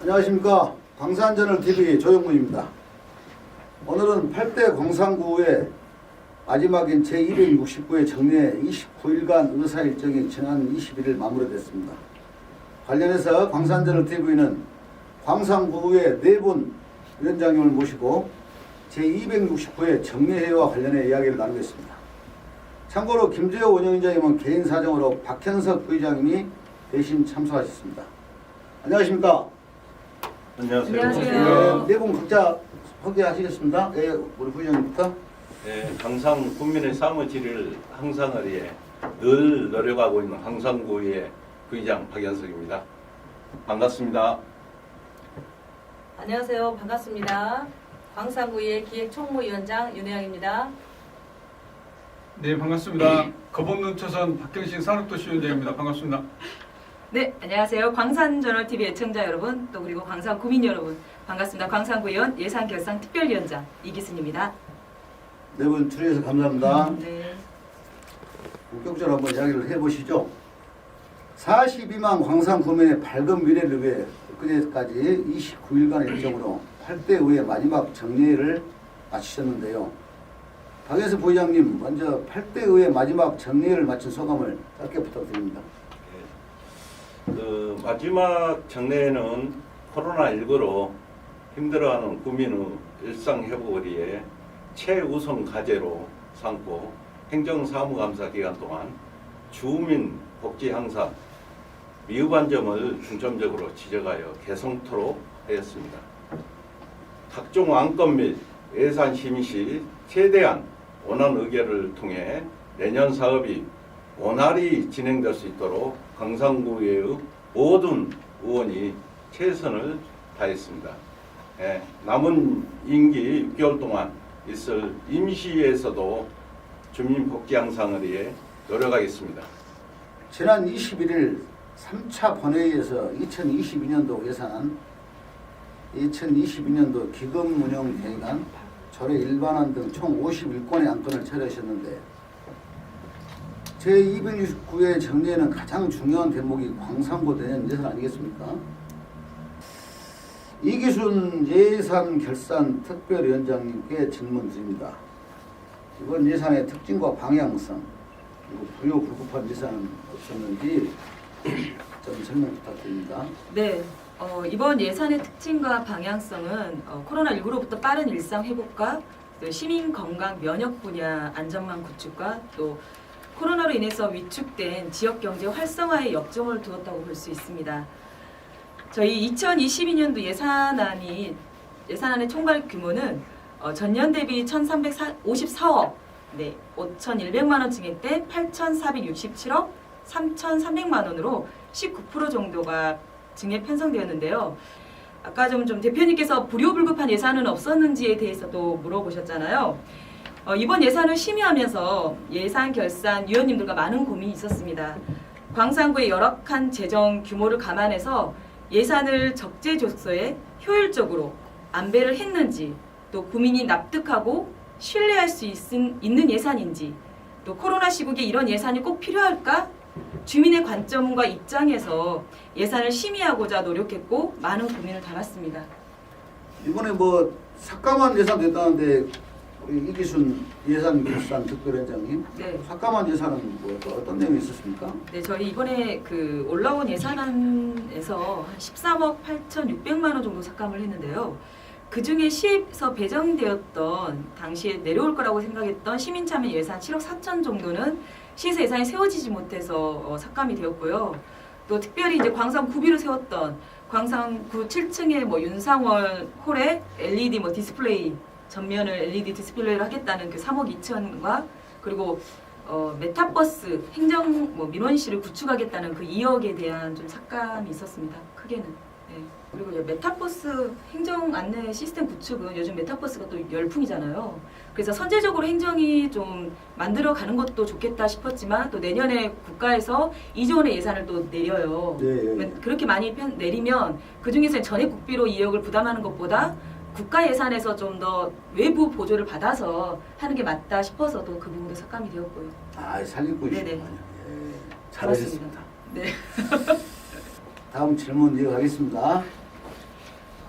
안녕하십니까. 광산저널TV 조영문입니다. 오늘은 8대 광산구의 마지막인 제269회 정례 29일간 의사일정이 지난 21일 마무리됐습니다. 관련해서 광산저널TV는 광산구의 4분 위원장님을 모시고 제269회 정례회와 관련해 이야기를 나누겠습니다. 참고로 김재호 운영위원장님은 개인 사정으로 박현석 부의장님이 대신 참석하셨습니다. 안녕하십니까? 안녕하세요. 네 분 각자 소개하시겠습니다. 네, 우리 부의장님부터. 네, 항상 국민의 사무실을 향상을 위해 늘 노력하고 있는 광산구의 부의장 박현석입니다. 반갑습니다. 안녕하세요. 반갑습니다. 광산구의 기획총무위원장 윤혜영입니다. 네, 반갑습니다. 겁없는 초선 박경식 산업도시위원장입니다. 반갑습니다. 네, 안녕하세요. 광산저널TV 애청자 여러분, 또 그리고 광산구민 여러분, 반갑습니다. 광산구의원 예산결산특별위원장 이기순입니다. 네 분 출연해서 감사합니다. 네. 본격적으로 한번 이야기를 해보시죠. 42만 광산구민의 밝은 미래를 위해 그제까지 29일간 일정으로 8대 의회 마지막 정례를 마치셨는데요. 박현석 부의장님, 먼저 8대 의회 마지막 정례를 마친 소감을 짧게 부탁드립니다. 마지막 정례에는 코로나19로 힘들어하는 구민의 일상 회복을 위해 최우선 과제로 삼고 행정사무감사 기간 동안 주민 복지 향상, 미흡한 점을 중점적으로 지적하여 개선토록 하였습니다. 각종 안건 및 예산 심의 시 최대한 원안 의결을 통해 내년 사업이 원활히 진행될 수 있도록 광산구의 모든 의원이 최선을 다했습니다. 남은 임기 6개월 동안 있을 임시에서도 주민 복지 향상을 위해 노력하겠습니다. 지난 21일 3차 본회의에서 2022년도 예산, 2022년도 기금 운영 계획안, 조례 일반안 등 총 51건의 안건을 처리하셨는데 제269회 정례에는 가장 중요한 대목이 광산구 내년 예산 아니겠습니까? 이기순 예산결산특별위원장님께 질문 드립니다. 이번 예산의 특징과 방향성, 그리고 부요 불급한 예산은 없었는지 좀 설명 부탁드립니다. 네. 이번 예산의 특징과 방향성은 코로나19로부터 빠른 일상 회복과 또 시민 건강 면역 분야 안전망 구축과 또 코로나로 인해서 위축된 지역 경제 활성화에 역점을 두었다고 볼 수 있습니다. 저희 2022년도 예산안의 총괄 규모는 전년 대비 1,354억, 5,100만 원 증액 때 8,467억 3,300만 원으로 19% 정도가 증액 편성되었는데요. 아까 좀 대표님께서 불효불급한 예산은 없었는지에 대해서도 물어보셨잖아요. 이번 예산을 심의하면서 예산결산위원님들과 많은 고민이 있었습니다. 광산구의 열악한 재정 규모를 감안해서 예산을 적재적소에 효율적으로 안배를 했는지, 또 국민이 납득하고 신뢰할 수 있는 예산인지, 또 코로나 시국에 이런 예산이 꼭 필요할까? 주민의 관점과 입장에서 예산을 심의하고자 노력했고 많은 고민을 담았습니다. 이번에 삭감한 예산 됐다는데 우리 이기순 예산결산특별위원장님, 네. 삭감한 예산은 어떤 내용이 있었습니까? 네, 저희 이번에 올라온 예산안에서 한 13억 8,600만 원 정도 삭감을 했는데요. 그 중에 시에서 배정되었던 당시에 내려올 거라고 생각했던 시민참여 예산 7억 4천 정도는 시에서 예산이 세워지지 못해서 삭감이 되었고요. 또 특별히 이제 광산 구비로 세웠던 광산구 7층의 윤상월 홀에 LED 디스플레이 전면을 LED 디스플레이를 하겠다는 그 3억 2천과 그리고 메타버스 행정 민원실을 구축하겠다는 그 2억에 대한 좀 삭감이 있었습니다. 크게는. 네. 그리고 이제 메타버스 행정 안내 시스템 구축은 요즘 메타버스가 또 열풍이잖아요. 그래서 선제적으로 행정이 좀 만들어가는 것도 좋겠다 싶었지만 또 내년에 국가에서 2조 원의 예산을 또 내려요. 네. 그렇게 많이 내리면 그중에서 전액 국비로 2억을 부담하는 것보다 국가 예산에서 좀 더 외부 보조를 받아서 하는 게 맞다 싶어서도 그 부분도 삭감이 되었고요. 살림꾼이시군요. 네네. 잘하셨습니다. 네. 다음 질문 이어가겠습니다.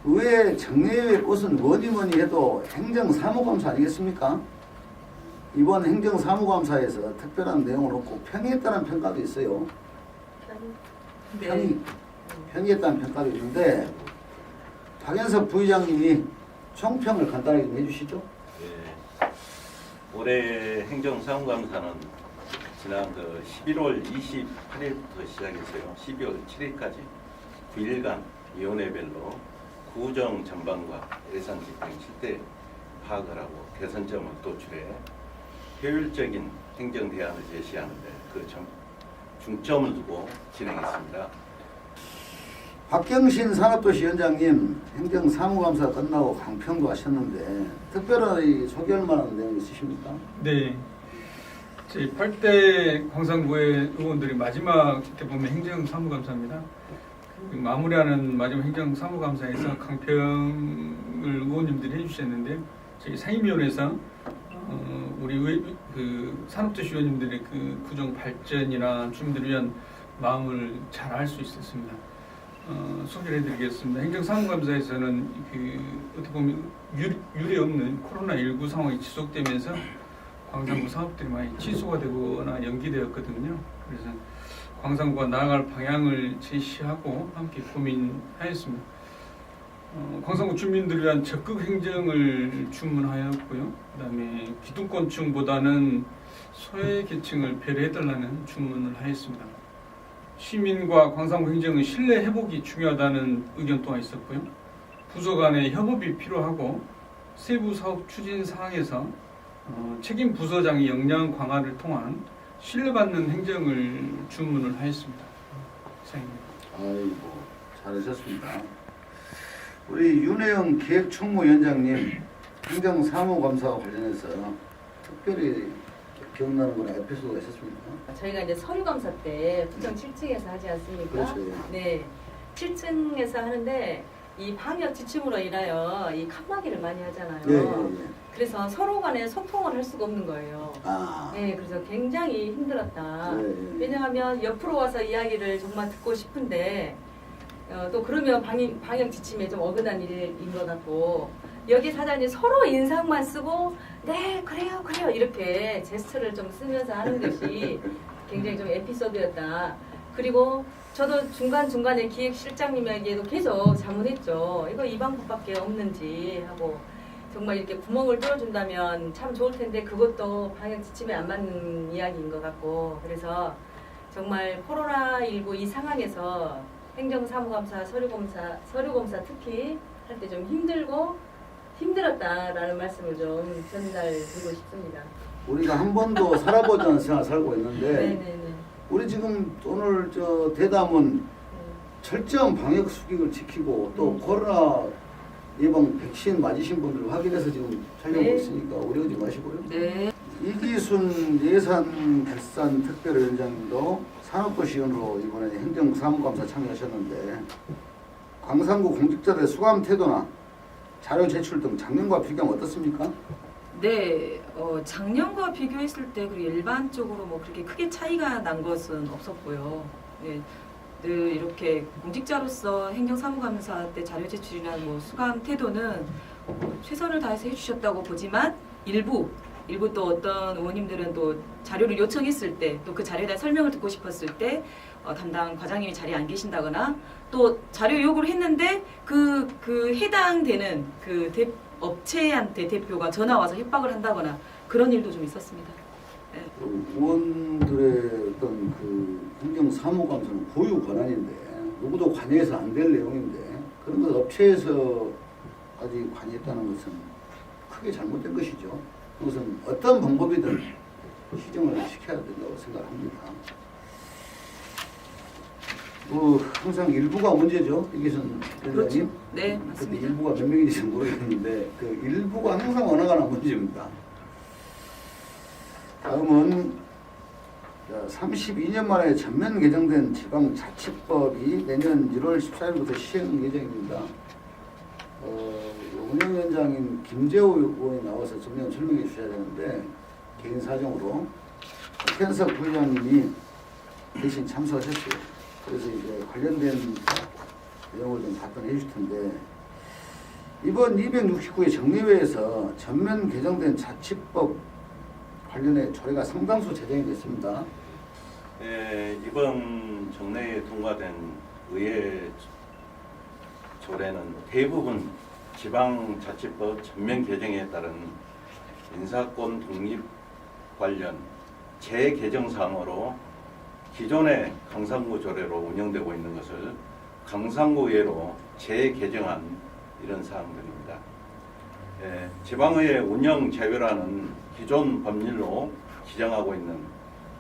의회 정례의 꽃은 뭐니 해도 행정사무감사 아니겠습니까? 이번 행정사무감사에서 특별한 내용은 없고 평이했다는 평가도 있어요. 평이했다는 평가도 있는데 박연석 부의장님이 총평을 간단하게 좀 해주시죠. 예. 올해 행정사무감사는 지난 11월 28일부터 시작했어요. 12월 7일까지 9일간 위원회별로 구정 전반과 예산 집행 실태 파악을 하고 개선점을 도출해 효율적인 행정 대안을 제시하는데 그 중점을 두고 진행했습니다. 박경신 산업도시위원장님 행정사무감사 끝나고 강평도 하셨는데 특별히 소개할 만한 내용 있으십니까? 네. 저희 8대 광산구의 의원들이 마지막 대법원 행정사무감사입니다. 마무리하는 마지막 행정사무감사에서 강평을 의원님들이 해주셨는데 저희 상임위원회에서 우리 산업도시 의원님들의 그 구정 발전이나 주민들을 위한 마음을 잘 알 수 있었습니다. 소개를 해드리겠습니다. 행정사무감사에서는 어떻게 보면 유례 없는 코로나19 상황이 지속되면서 광산구 사업들이 많이 취소가 되거나 연기되었거든요. 그래서 광산구가 나아갈 방향을 제시하고 함께 고민하였습니다. 광산구 주민들을 위한 적극 행정을 주문하였고요. 그다음에 기득권층보다는 소외계층을 배려해달라는 주문을 하였습니다. 시민과 광산구 행정의 신뢰 회복이 중요하다는 의견 또한 있었고요. 부서 간의 협업이 필요하고 세부 사업 추진 사항에서 책임 부서장의 역량 강화를 통한 신뢰받는 행정을 주문을 하였습니다. 이상입니다. 아이고 잘하셨습니다. 우리 윤혜영 기획총무위원장님 행정사무감사와 관련해서 특별히 기억나는 거나 에피소드가 있었습니까? 저희가 이제 서류감사 때 부청 7층에서 하지 않습니까? 그렇죠. 네, 7층에서 하는데 이 방역 지침으로 인하여 이 칸막이를 많이 하잖아요. 예. 그래서 서로 간에 소통을 할 수가 없는 거예요. 아. 네, 그래서 굉장히 힘들었다. 예. 왜냐하면 옆으로 와서 이야기를 정말 듣고 싶은데 또 그러면 방역 지침에 좀 어긋난 일인 것 같고 여기 사장님 서로 인상만 쓰고 네 그래요 이렇게 제스처를 좀 쓰면서 하는 것이 굉장히 좀 에피소드였다. 그리고 저도 중간중간에 기획실장님에게도 계속 자문했죠. 이거 이 방법밖에 없는지 하고 정말 이렇게 구멍을 뚫어준다면 참 좋을 텐데 그것도 방역 지침에 안 맞는 이야기인 것 같고 그래서 정말 코로나19 이 상황에서 행정사무감사, 서류검사 특히 할 때 좀 힘들었다라는 말씀을 좀 전달드리고 싶습니다. 우리가 한 번도 살아보지 않은 생활 살고 있는데 네네네. 우리 지금 오늘 저 대담은 철저한 방역 수칙을 지키고 또 코로나 예방 백신 맞으신 분들 확인해서 지금 촬영하고 네. 있으니까 우려하지 마시고요. 네. 이기순 예산결산특별위원장님도 산업도시위원으로 이번에 행정사무감사 참여하셨는데 광산구 공직자들의 수감 태도나 자료 제출 등 작년과 비교하면 어떻습니까? 네, 작년과 비교했을 때 그리고 일반적으로 뭐 그렇게 크게 차이가 난 것은 없었고요. 네, 늘 이렇게 공직자로서 행정사무감사 때 자료 제출이나 뭐 수감 태도는 최선을 다해서 해주셨다고 보지만 일부 또 어떤 의원님들은 또 자료를 요청했을 때 또 그 자료에 대한 설명을 듣고 싶었을 때 담당 과장님이 자리에 안 계신다거나 또 자료 요구를 했는데 그 해당되는 업체한테 대표가 전화 와서 협박을 한다거나 그런 일도 좀 있었습니다. 네. 의원들의 어떤 행정사무감사는 고유 권한인데 누구도 관여해서 안 될 내용인데 그런 것 업체에서까지 관여했다는 것은 크게 잘못된 것이죠. 그것은 어떤 방법이든 시정을 시켜야 된다고 생각합니다. 항상 일부가 문제죠. 이기순 그렇죠. 위원장님. 네, 근데 맞습니다. 일부가 몇 명인지 모르겠는데 그 일부가 항상 어느 가나 문제입니다. 다음은 32년 만에 전면 개정된 지방자치법이 내년 1월 14일부터 시행 예정입니다. 운영위원장인 김재호 의원이 나와서 전면 설명해 주셔야 되는데 개인 사정으로 박현석 부의장님이 대신 참석하셨어요. 그래서 이제 관련된 내용을 좀 답변해 주실 텐데 이번 269회 정례회에서 전면 개정된 자치법 관련해 조례가 상당수 제정이 됐습니다. 이번 정례에 통과된 의회 조례는 대부분 지방자치법 전면 개정에 따른 인사권 독립 관련 재개정 사항으로 기존의 강상구 조례로 운영되고 있는 것을 강상구의회로 재개정한 이런 사항들입니다. 지방의회 운영 제외라는 기존 법률로 규정하고 있는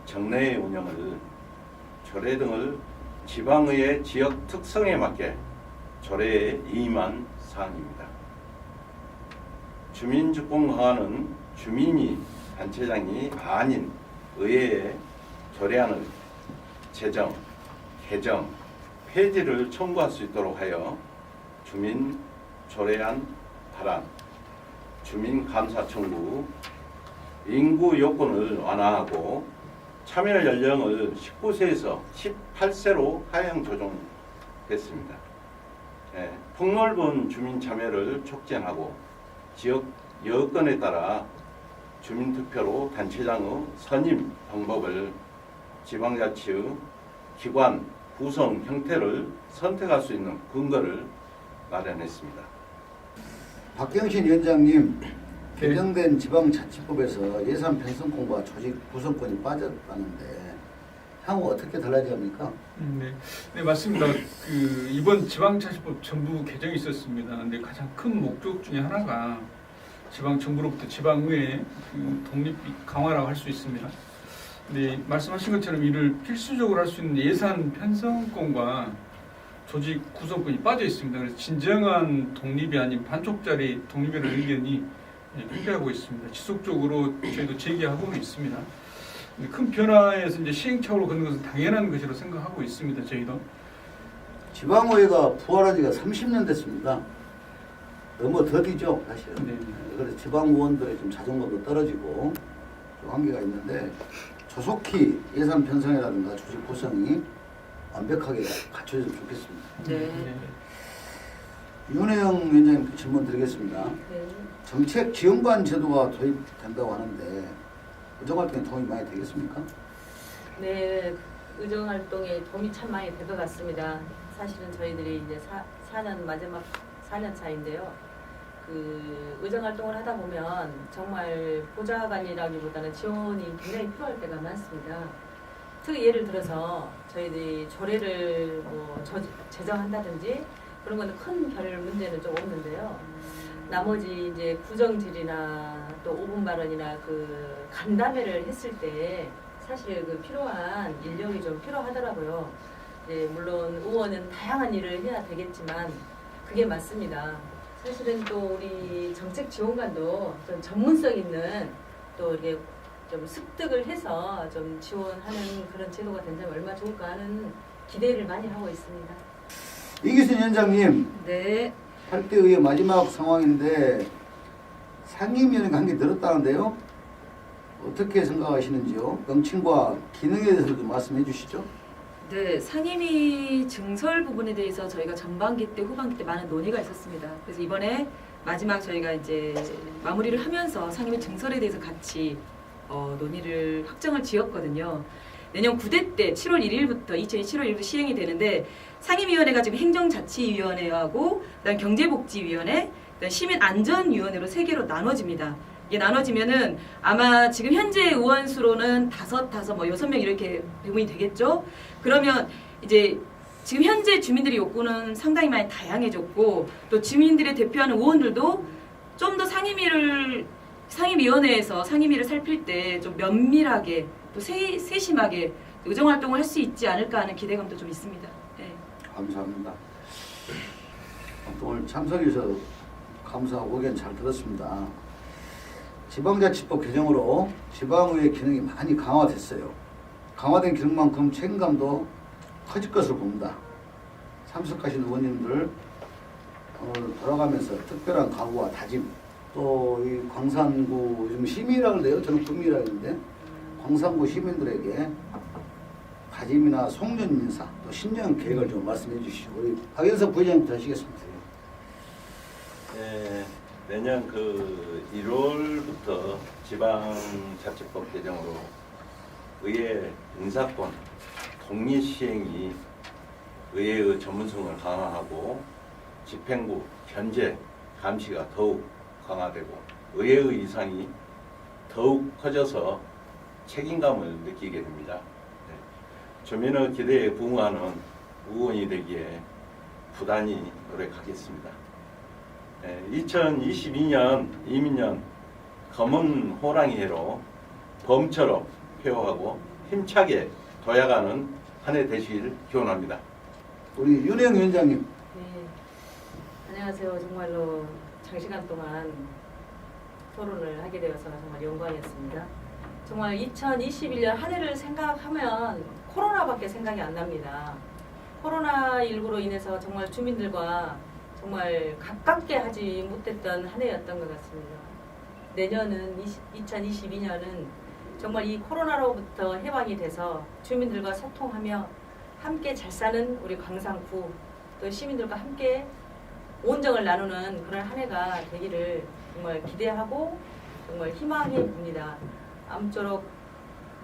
정례의 운영을 조례 등을 지방의회 지역 특성에 맞게 조례에 이임한 사항입니다. 주민주권 강화는 주민이 단체장이 아닌 의회에 조례안을 제정, 개정, 폐지를 청구할 수 있도록 하여 주민 조례안 발안, 주민 감사 청구, 인구 요건을 완화하고 참여 연령을 19세에서 18세로 하향 조정했습니다. 폭넓은 주민 참여를 촉진하고 지역 여건에 따라 주민투표로 단체장의 선임 방법을 지방자치의 기관 구성 형태를 선택할 수 있는 근거를 마련했습니다. 박경신 위원장님, 개정된 지방자치법에서 예산 편성권과 조직 구성권이 빠졌다는데 향후 어떻게 달라져야 합니까? 네, 맞습니다. 이번 지방자치법 전부 개정이 있었습니다. 근데 가장 큰 목적 중에 하나가 지방 정부로부터 지방의회 독립 강화라고 할 수 있습니다. 네, 말씀하신 것처럼 이를 필수적으로 할 수 있는 예산 편성권과 조직 구성권이 빠져 있습니다. 그래서 진정한 독립이 아닌 반쪽짜리 독립이라는 의견이 팽배하고 있습니다. 지속적으로 저희도 제기하고 있습니다. 큰 변화에서 이제 시행착오로 걷는 것은 당연한 것이라고 생각하고 있습니다. 저희도. 지방의회가 부활한 지가 30년 됐습니다. 너무 더디죠, 사실은. 네. 그래서 지방 의원들의 좀 자존감도 떨어지고 좀 한계가 있는데 조속히 예산 편성이라든가 조직 구성이 완벽하게 갖춰졌으면 좋겠습니다. 네. 윤혜영 위원장님께 질문 드리겠습니다. 네. 정책 지원관 제도가 도입된다고 하는데 의정활동에 도움이 많이 되겠습니까? 네, 의정활동에 도움이 참 많이 될 것 같습니다. 사실은 저희들이 이제 4년 마지막 4년 차인데요. 의정활동을 하다 보면 정말 보좌관이라기보다는 지원이 굉장히 필요할 때가 많습니다. 특히 예를 들어서 저희들이 조례를 제정한다든지 그런 거는 큰 별 문제는 좀 없는데요. 나머지 이제 구정질이나 또 5분 발언이나 간담회를 했을 때 사실 필요한 인력이 좀 필요하더라고요. 물론 의원은 다양한 일을 해야 되겠지만 그게 맞습니다. 사실은 또 우리 정책 지원관도 좀 전문성 있는 또 이렇게 좀 습득을 해서 좀 지원하는 그런 제도가 된다면 얼마나 좋을까 하는 기대를 많이 하고 있습니다. 이기순 위원장님, 네. 8대 의회 마지막 상황인데 상임위원회가 한 개 늘었다는데요. 어떻게 생각하시는지요? 명칭과 기능에 대해서도 좀 말씀해 주시죠. 네, 상임위 증설 부분에 대해서 저희가 전반기 때, 후반기 때 많은 논의가 있었습니다. 그래서 이번에 마지막 저희가 이제 마무리를 하면서 상임위 증설에 대해서 같이 논의를 확정을 지었거든요. 내년 9대 때 7월 1일부터 2002 7월 1일부터 시행이 되는데 상임위원회가 지금 행정자치위원회하고 그다음 경제복지위원회, 그다음 시민안전위원회로 3개로 나눠집니다. 이게 나눠지면은 아마 지금 현재 의원 수로는 6명 이렇게 배분이 되겠죠. 그러면 이제 지금 현재 주민들의 욕구는 상당히 많이 다양해졌고 또 주민들의 대표하는 의원들도 좀 더 상임위원회에서 상임위를 살필 때 좀 면밀하게 또 세심하게 의정활동을 할 수 있지 않을까 하는 기대감도 좀 있습니다. 네. 감사합니다. 오늘 참석해 주셔서 감사하고 의견 잘 들었습니다. 지방자치법 개정으로 지방의회 기능이 많이 강화됐어요. 강화된 기능만큼 책임감도 커질 것으로 봅니다. 참석하신 의원님들 오늘 돌아가면서 특별한 각오와 다짐, 또 이 광산구 요즘 시민이라고 그래요. 저는 구민이라고 했는데 광산구 시민들에게 다짐이나 송년 인사, 또 신년 계획을 좀 말씀해 주시고 우리 박연석 부회장님부터 하시겠습니다. 네, 내년 그 1월부터 지방자치법 개정으로 의회 인사권 독립 시행이 의회의 전문성을 강화하고 집행부 견제 감시가 더욱 강화되고 의회의 이상이 더욱 커져서 책임감을 느끼게 됩니다. 네. 주민의 기대에 부응하는 의원이 되기에 부단히 노력하겠습니다. 2022년 이민년 검은 호랑이 해로 범처럼 회호하고 힘차게 도약하는 한 해 되시길 기원합니다. 우리 윤영 위원장님. 네. 안녕하세요. 정말로 장시간 동안 토론을 하게 되어서 정말 영광이었습니다. 정말 2021년 한 해를 생각하면 코로나밖에 생각이 안 납니다. 코로나19로 인해서 정말 주민들과 정말 가깝게 하지 못했던 한 해였던 것 같습니다. 내년은 2022년은 정말 이 코로나로부터 해방이 돼서 주민들과 소통하며 함께 잘 사는 우리 광산구 또 시민들과 함께 온정을 나누는 그런 한 해가 되기를 정말 기대하고 정말 희망해 봅니다. 아무쪼록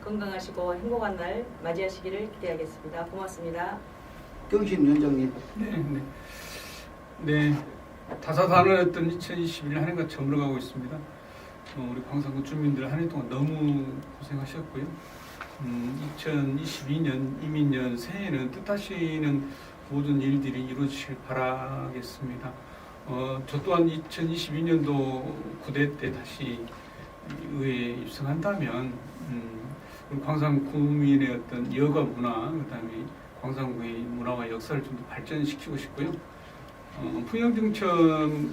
건강하시고 행복한 날 맞이하시기를 기대하겠습니다. 고맙습니다. 경신 위원장님. 네, 다사다난했던 2021년 한 해가 저물어가고 있습니다. 우리 광산구 주민들 한 해 동안 너무 고생하셨고요. 2022년 이민년 새해는 뜻하시는 모든 일들이 이루어지길 바라겠습니다. 저 또한 2022년도 9대 때 다시 의회에 입성한다면 우리 광산구민의 어떤 여가 문화, 그다음에 광산구의 문화와 역사를 좀 더 발전시키고 싶고요. 풍영정천을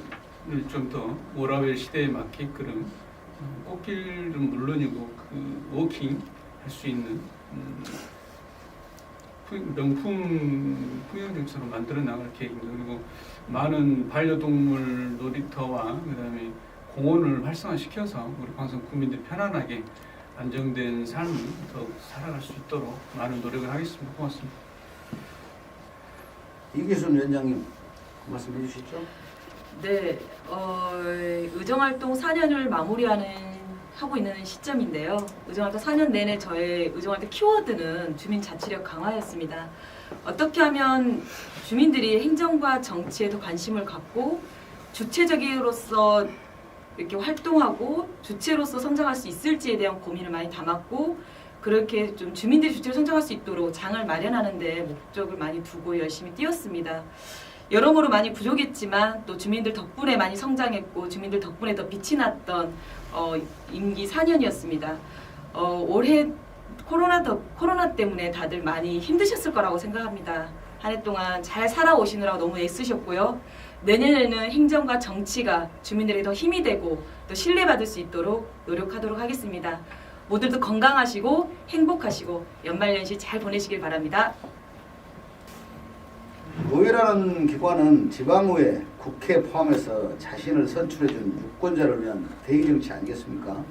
좀 더 워라밸 시대에 맞게끔 꽃길은 물론이고 그 워킹 할 수 있는 명품 풍영정천으로 만들어 나갈 계획입니다. 그리고 많은 반려동물 놀이터와 그다음에 공원을 활성화시켜서 우리 광산 구민들 편안하게 안정된 삶을 더욱 살아갈 수 있도록 많은 노력을 하겠습니다. 고맙습니다. 이기순 위원장님 말씀해 주시죠. 네, 의정활동 4년을 하고 있는 시점인데요. 의정활동 4년 내내 저의 의정활동 키워드는 주민 자치력 강화였습니다. 어떻게 하면 주민들이 행정과 정치에 더 관심을 갖고 주체적으로서 이렇게 활동하고 주체로서 성장할 수 있을지에 대한 고민을 많이 담았고, 그렇게 좀 주민들이 주체로 성장할 수 있도록 장을 마련하는 데 목적을 많이 두고 열심히 뛰었습니다. 여러모로 많이 부족했지만 또 주민들 덕분에 많이 성장했고 주민들 덕분에 더 빛이 났던 임기 4년이었습니다. 올해 코로나 때문에 다들 많이 힘드셨을 거라고 생각합니다. 한 해 동안 잘 살아오시느라고 너무 애쓰셨고요. 내년에는 행정과 정치가 주민들에게 더 힘이 되고 또 신뢰받을 수 있도록 노력하도록 하겠습니다. 모두들 건강하시고 행복하시고 연말연시 잘 보내시길 바랍니다. 의회라는 기관은 지방의회, 국회 포함해서 자신을 선출해준 유권자를 위한 대의정치 아니겠습니까?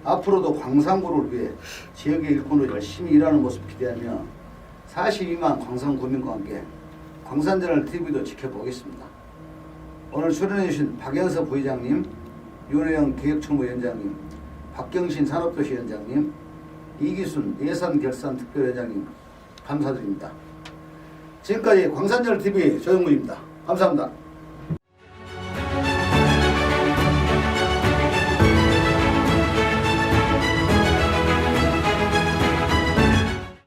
앞으로도 광산구를 위해 지역의 일꾼으로 열심히 일하는 모습 기대하며 42만 광산구민과 함께 광산저널 TV도 지켜보겠습니다. 오늘 출연해주신 박연서 부의장님, 윤혜영 기획총무위원장님, 박경신 산업도시위원장님, 이기순 예산결산특별위원장님 감사드립니다. 지금까지 광산저널 TV 조영무입니다. 감사합니다.